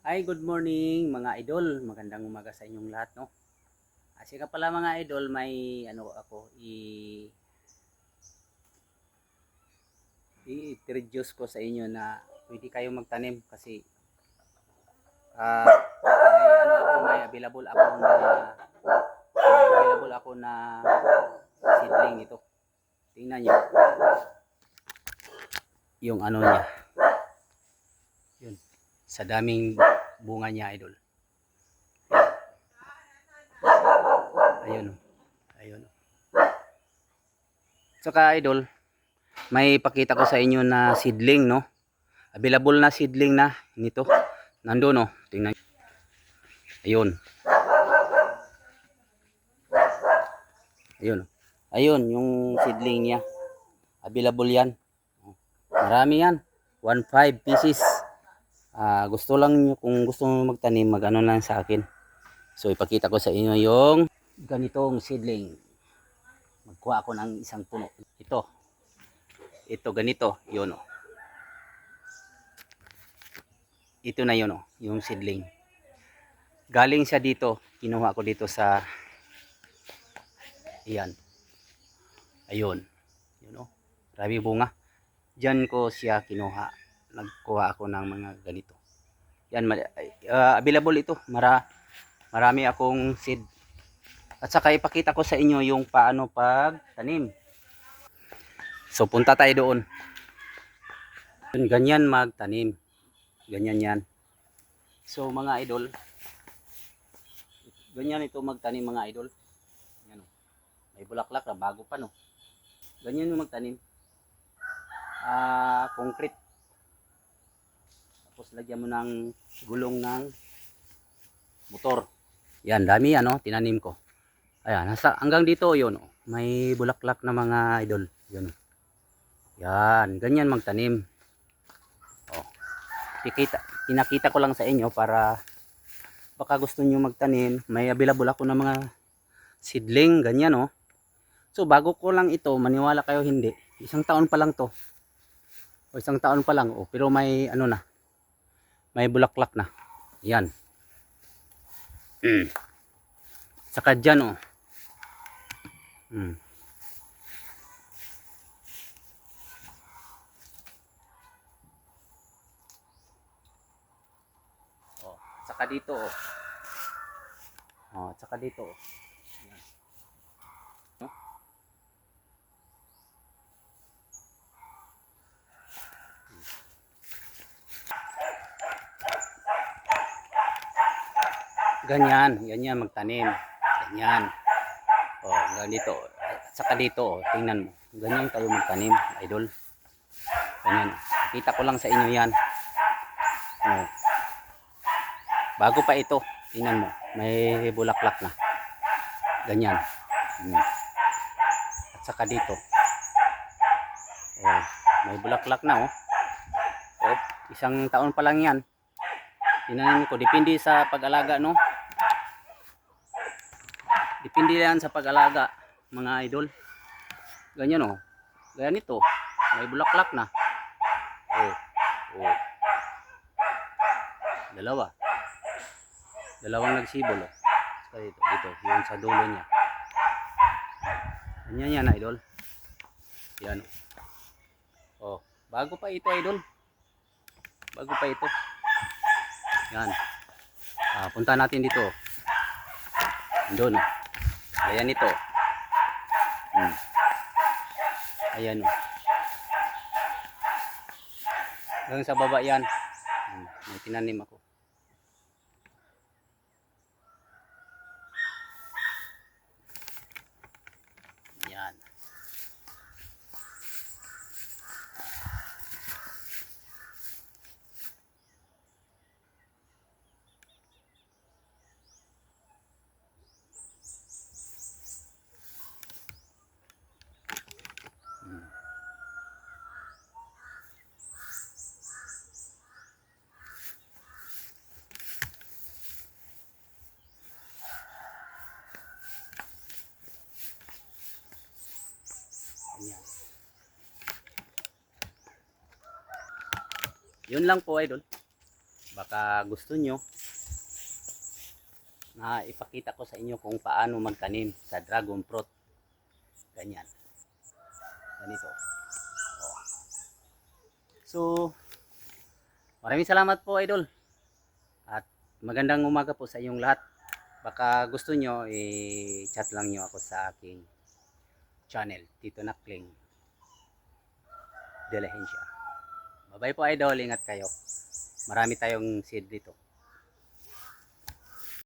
Hi, good morning mga idol. Magandang umaga sa inyong lahat, no? Kasi ka pala mga idol, may i-introduce ko sa inyo na pwede kayong magtanim kasi may available ako na seedling nito. Tingnan niyo yung ano niya. Yun. Sa daming bunga niya, idol. Ayun. Ayun. Saka idol, may pakita ko sa inyo na seedling, no? Available na seedling na nito. Nandoon, no? Tingnan. Ayun. Ayun. Ayun yung seedling niya. Available yan. Marami yan. 1.5 pieces. Gusto lang nyo, kung gusto mo magtanim, mag-ano lang sa akin. So ipakita ko sa inyo yung ganitong seedling. Magkuha ako ng isang puno. Ito. Ito ganito. Yun, oh. Ito na yun, oh, yung seedling. Galing siya dito. Kinuha ko dito sa iyan. Ayun. Yun, oh. Grabe bunga. Diyan ko siya kinuha. Nagkuha ako ng mga ganito. Yan, available ito. Marami akong seed. At saka ipakita ko sa inyo yung paano pagtanim. So punta tayo doon. Ganyan magtanim. Ganyan yan. So mga idol, ganyan ito magtanim mga idol. Yan, may bulaklak na bago pa, no. Ganyan yung magtanim. Concrete. Tapos lagyan mo ng gulong ng motor. Yan, dami yan, no, tinanim ko. Ayan, hanggang dito yun, oh. May bulaklak na mga idol. Yun. Yan, ganyan magtanim. Oh. Pinakita ko lang sa inyo para baka gusto niyo magtanim. May available ako ng mga seedling, ganyan, oh. So bago ko lang ito, maniwala kayo hindi. Isang taon pa lang to. O isang taon pa lang, oh, pero may ano na. May bulaklak na. Yan. Saka dyan, oh. Oh, saka dito, oh. Oh, saka dito, oh. Yan. No? Ganyan magtanim. Ganyan. Oh, hanggang dito. At saka dito, oh, tingnan mo. Ganyan tayo magtanim, idol. Ganyan. Kita ko lang sa inyo yan. Oh. Bago pa ito, tingnan mo. May bulaklak na. Ganyan. At saka dito. Oh, may bulaklak na, oh. Oh, isang taon pa lang yan. Tinanim ko. Depende sa pag-alaga, no? Depende yan sa pag-alaga, mga idol. Ganyan, oh. Ganyan ito. May bulaklak na. Oh. Oh. Dalawang nagsibol, oh. Dito, yung sa dulo niya. Ganyan yan, idol. Yan. Oh, bago pa ito, idol. Bago pa ito. Yan. Punta natin dito. Doon. Ayan ito. Ayan. Hanggang sa baba yan. May tinanim ako. Yan. Ayan. Yun lang po, idol. Baka gusto nyo na ipakita ko sa inyo kung paano magtanim sa dragon fruit. Ganyan. Ganito. Oh. So, maraming salamat po, idol. At magandang umaga po sa inyong lahat. Baka gusto nyo, i-chat lang nyo ako sa aking channel, Tito Nakling De La Herencia. Bye-bye po, idol. Ingat kayo. Marami tayong seed dito.